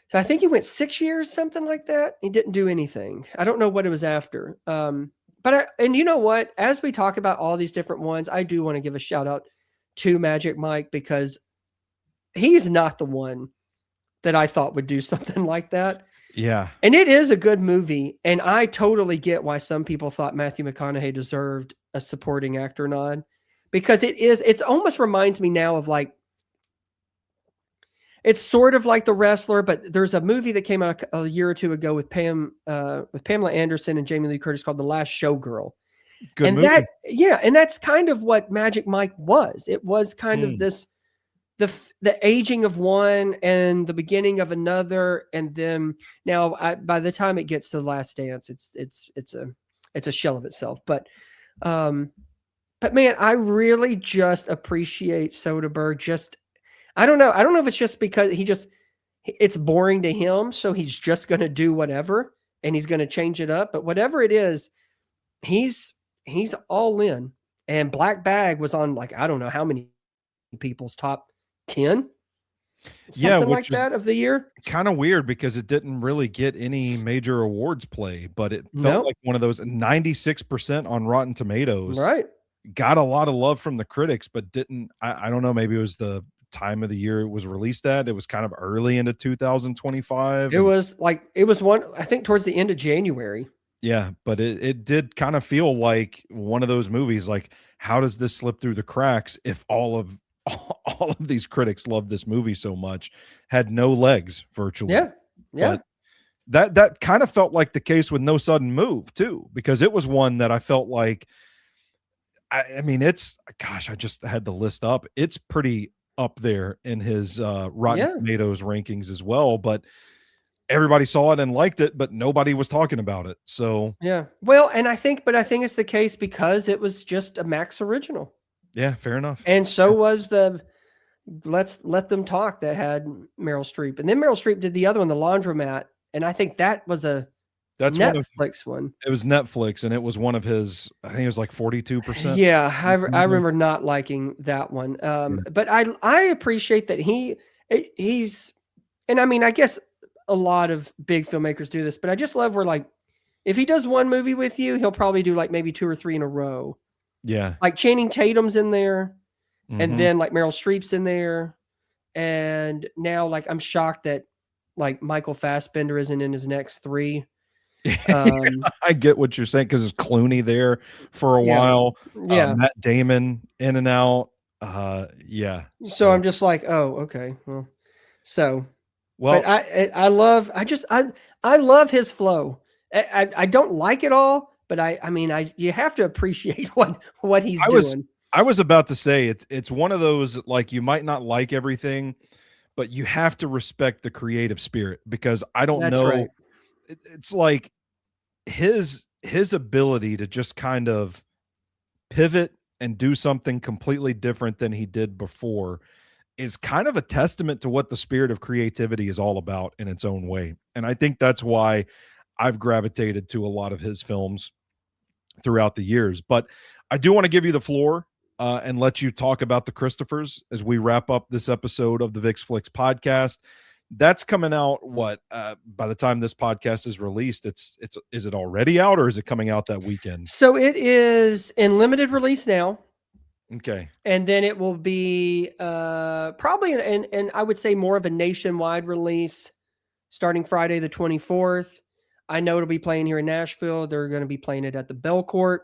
So I think he went 6 years, something like that. He didn't do anything. I don't know what it was after. And you know what? As we talk about all these different ones, I do want to give a shout out to Magic Mike, because he's not the one that I thought would do something like that. Yeah. And it is a good movie. And I totally get why some people thought Matthew McConaughey deserved a supporting actor nod, because it's almost reminds me now of like, it's sort of like The Wrestler, but there's a movie that came out a year or two ago with Pamela Anderson and Jamie Lee Curtis called The Last Showgirl. Good And movie. and that's kind of what Magic Mike was. It was kind of this, the aging of one and the beginning of another. And then now by the time it gets to The Last Dance, it's a shell of itself. But man, I really just appreciate Soderbergh. I don't know if it's just because it's boring to him, so he's just going to do whatever and he's going to change it up. But whatever it is, he's all in. And Black Bag was on, like, I don't know how many people's top 10, something like that, of the year. Kind of weird because it didn't really get any major awards play, but it felt Nope. like one of those. 96% on Rotten Tomatoes. Right. Got a lot of love from the critics, but didn't. I don't know. Maybe it was the time of the year it was released at. It was kind of early into 2025. It was one, I think, towards the end of January. Yeah, but it did kind of feel like one of those movies. Like, how does this slip through the cracks if all of these critics love this movie so much? Had no legs virtually. Yeah. But that kind of felt like the case with No Sudden Move too, because it was one that I felt like, I mean, it's, gosh, I just had the list up. It's pretty up there in his Rotten Tomatoes rankings as well, but everybody saw it and liked it, but nobody was talking about it. So yeah. Well, and I think it's the case because it was just a Max original. Yeah, fair enough. And so was the Let's Let Them Talk that had Meryl Streep. And then Meryl Streep did the other one, The Laundromat. And I think that was that's Netflix one. It was Netflix, and it was one of his, I think it was like 42%. Yeah, I remember not liking that one. But I appreciate that he's, and I mean, I guess a lot of big filmmakers do this, but I just love where, like, if he does one movie with you, he'll probably do like maybe 2 or 3 in a row. Yeah. Like Channing Tatum's in there, and then like Meryl Streep's in there. And now, like, I'm shocked that like Michael Fassbender isn't in his next 3. I get what you're saying, because it's Clooney there for a while. Yeah. Matt Damon in and out. Yeah. So I'm just like, oh, okay. Well, but I love his flow. I don't like it all, but I mean, you have to appreciate what he's doing. I was about to say it's one of those, like, you might not like everything, but you have to respect the creative spirit, because I don't know. Right. It's like his ability to just kind of pivot and do something completely different than he did before is kind of a testament to what the spirit of creativity is all about in its own way. And I think that's why I've gravitated to a lot of his films throughout the years. But I do want to give you the floor and let you talk about the Christophers as we wrap up this episode of the Vick's Flicks podcast. That's coming out by the time this podcast is released, is it already out, or is it coming out that weekend? So it is in limited release now. Okay. And then it will be probably and I would say more of a nationwide release starting Friday the 24th. I know it'll be playing here in Nashville. They're going to be playing it at the Belcourt.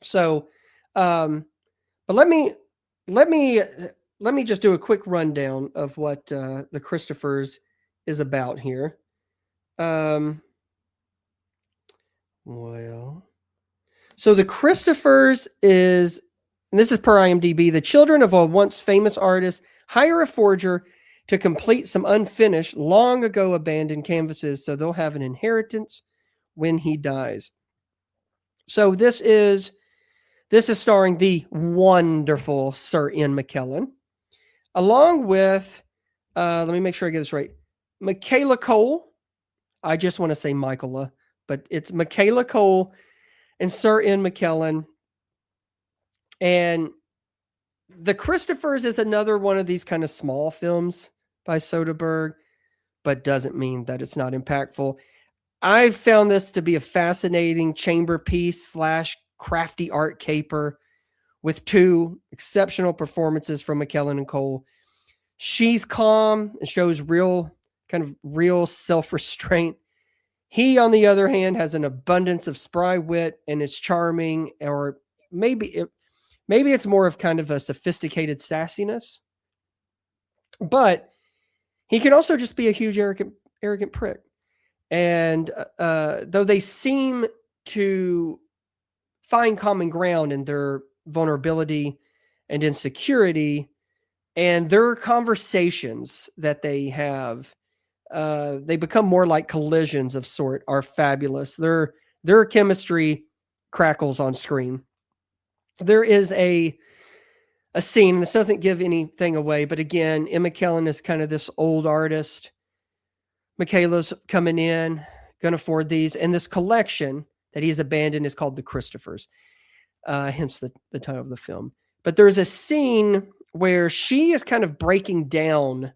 So but let me just do a quick rundown of what the Christophers is about here. So the Christophers is, and this is per IMDb, the children of a once famous artist hire a forger to complete some unfinished, long ago abandoned canvases so they'll have an inheritance when he dies. So this is starring the wonderful Sir Ian McKellen, along with, let me make sure I get this right, Michaela Cole. I just want to say Michaela, but it's Michaela Cole and Sir Ian McKellen. And The Christophers is another one of these kind of small films by Soderbergh, but doesn't mean that it's not impactful. I found this to be a fascinating chamber piece / crafty art caper with two exceptional performances from McKellen and Cole. She's calm and shows real self-restraint. He, on the other hand, has an abundance of spry wit and is charming, or maybe it's more of kind of a sophisticated sassiness. But he can also just be a huge arrogant prick. And though they seem to find common ground in their vulnerability and insecurity, and their conversations that they have, they become more like collisions of sort, are fabulous. Their chemistry crackles on screen. There is a scene, and this doesn't give anything away, but again, Ian McKellen is kind of this old artist. Michaela's coming in, going to afford these, and this collection that he's abandoned is called The Christophers, hence the title of the film. But there's a scene where she is kind of breaking down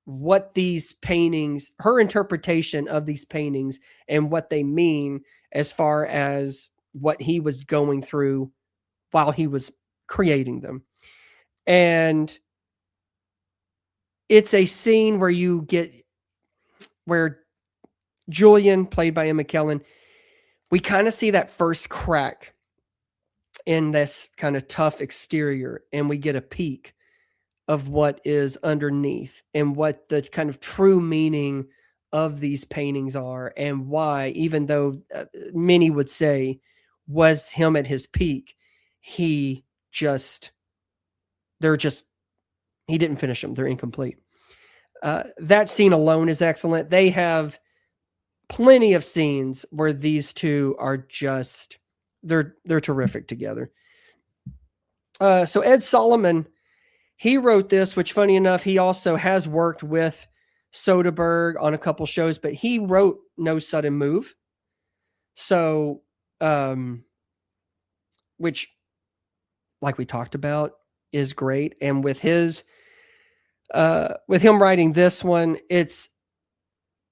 what these paintings, her interpretation of these paintings, and what they mean as far as what he was going through while he was creating them. And it's a scene where Julian, played by Ian McKellen, we kind of see that first crack in this kind of tough exterior, and we get a peek of what is underneath and what the kind of true meaning of these paintings are, and why, even though many would say was him at his peak, he didn't finish them. They're incomplete. That scene alone is excellent. They have plenty of scenes where these two are just, they're terrific together. So Ed Solomon, he wrote this, which funny enough, he also has worked with Soderbergh on a couple shows, but he wrote No Sudden Move. So, which, like we talked about, is great. And with him writing this one, it's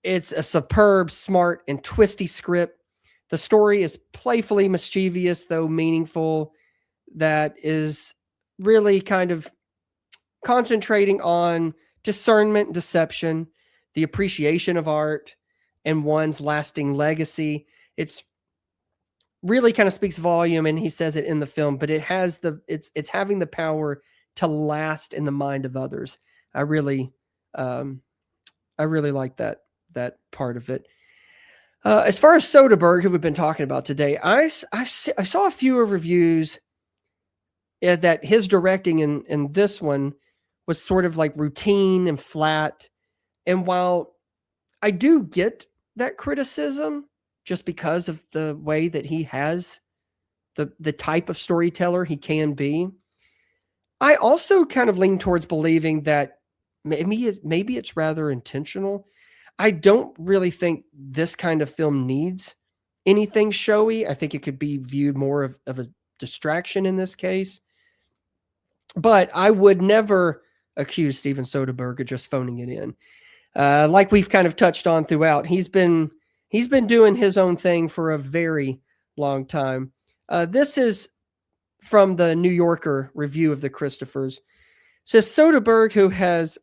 a superb, smart, and twisty script. The story is playfully mischievous, though meaningful, that is really kind of concentrating on discernment and deception, the appreciation of art, and one's lasting legacy. It's really kind of speaks volume, and he says it in the film, but it's having the power to last in the mind of others. I really like that part of it. As far as Soderbergh, who we've been talking about today, I saw a few reviews that his directing in this one was sort of like routine and flat. And while I do get that criticism, just because of the way that he has the type of storyteller he can be, I also kind of lean towards believing that maybe it's rather intentional. I don't really think this kind of film needs anything showy. I think it could be viewed more of a distraction in this case. But I would never accuse Steven Soderbergh of just phoning it in. Like we've kind of touched on throughout, he's been doing his own thing for a very long time. This is from the New Yorker review of The Christophers. It says Soderbergh, who has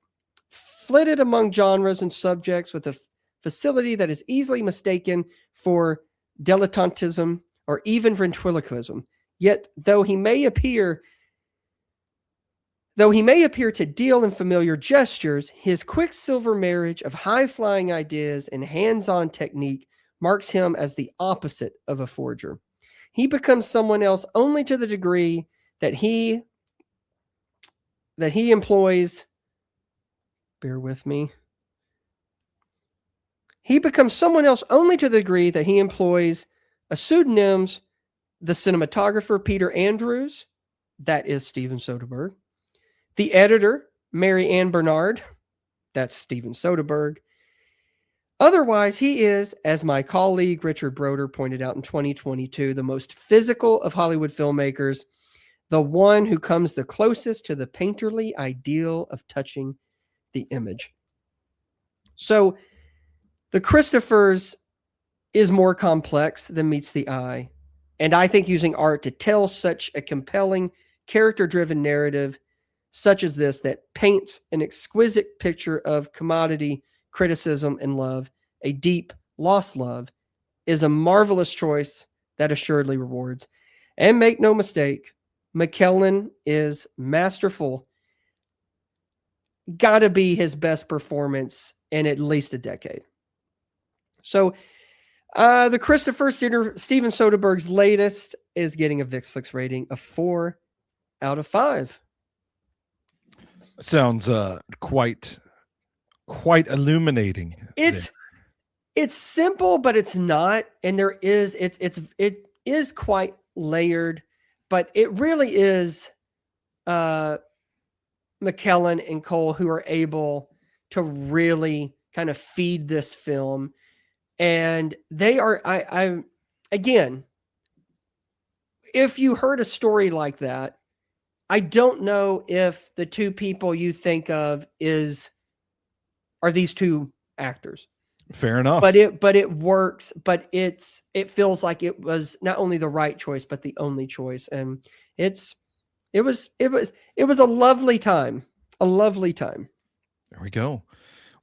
flitted among genres and subjects with a facility that is easily mistaken for dilettantism or even ventriloquism. Yet, though he may appear to deal in familiar gestures, his quicksilver marriage of high-flying ideas and hands-on technique marks him as the opposite of a forger. He becomes someone else only to the degree that he that he employs, bear with me, he becomes someone else only to the degree that he employs a pseudonyms, the cinematographer Peter Andrews, that is Steven Soderbergh, the editor Mary Ann Bernard, that's Steven Soderbergh. Otherwise, he is, as my colleague Richard Broder pointed out in 2022, the most physical of Hollywood filmmakers, the one who comes the closest to the painterly ideal of touching the image. So, The Christophers is more complex than meets the eye. And I think using art to tell such a compelling, character-driven narrative such as this that paints an exquisite picture of commodity, criticism, and love, a deep, lost love, is a marvelous choice that assuredly rewards. And make no mistake, McKellen is masterful. Gotta be his best performance in at least a decade. So, The Christopher Steven Soderbergh's latest is getting a VixFlix rating of 4 out of 5. Sounds quite illuminating. It's simple, but it's not, and it is quite layered, but it really is McKellen and Cole who are able to really kind of feed this film. And they are, I again, if you heard a story like that, I don't know if the two people you think of are these two actors. Fair enough. But it works, but it feels like it was not only the right choice, but the only choice. And it was a lovely time. A lovely time. There we go.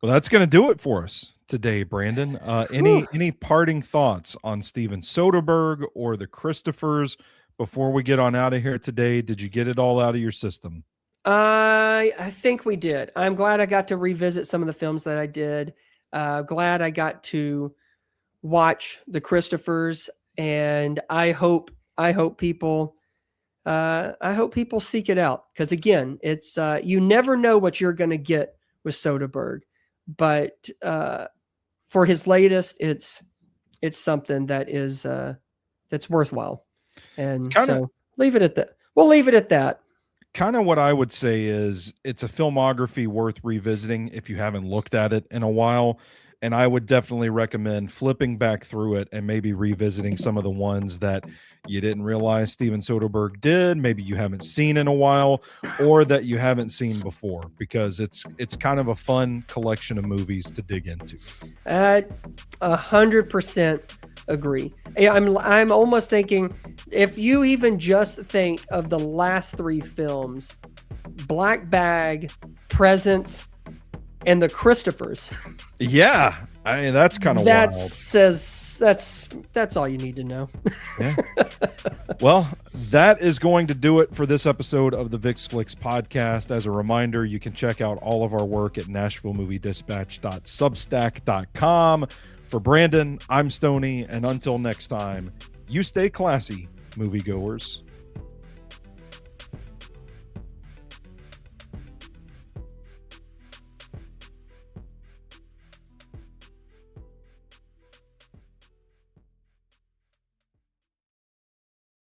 Well, that's going to do it for us today, Brandon. Any parting thoughts on Steven Soderbergh or the Christophers before we get on out of here today? Did you get it all out of your system? I think we did. I'm glad I got to revisit some of the films that I did. Glad I got to watch the Christophers, and I hope people seek it out, because again, it's you never know what you're going to get with Soderbergh, but for his latest, it's something that is that's worthwhile, and so leave it at that. We'll leave it at that. Kind of what I would say is it's a filmography worth revisiting if you haven't looked at it in a while. And I would definitely recommend flipping back through it and maybe revisiting some of the ones that you didn't realize Steven Soderbergh did, maybe you haven't seen in a while, or that you haven't seen before, because it's kind of a fun collection of movies to dig into. 100% agree. I'm almost thinking, if you even just think of the last 3 films, Black Bag, Presence, and the Christophers. Yeah, I mean, that's kind of wild. That's all you need to know. Yeah. Well, that is going to do it for this episode of the VixFlix podcast. As a reminder, you can check out all of our work at NashvilleMovieDispatch.substack.com. For Brandon, I'm Stoney, and until next time, you stay classy, moviegoers.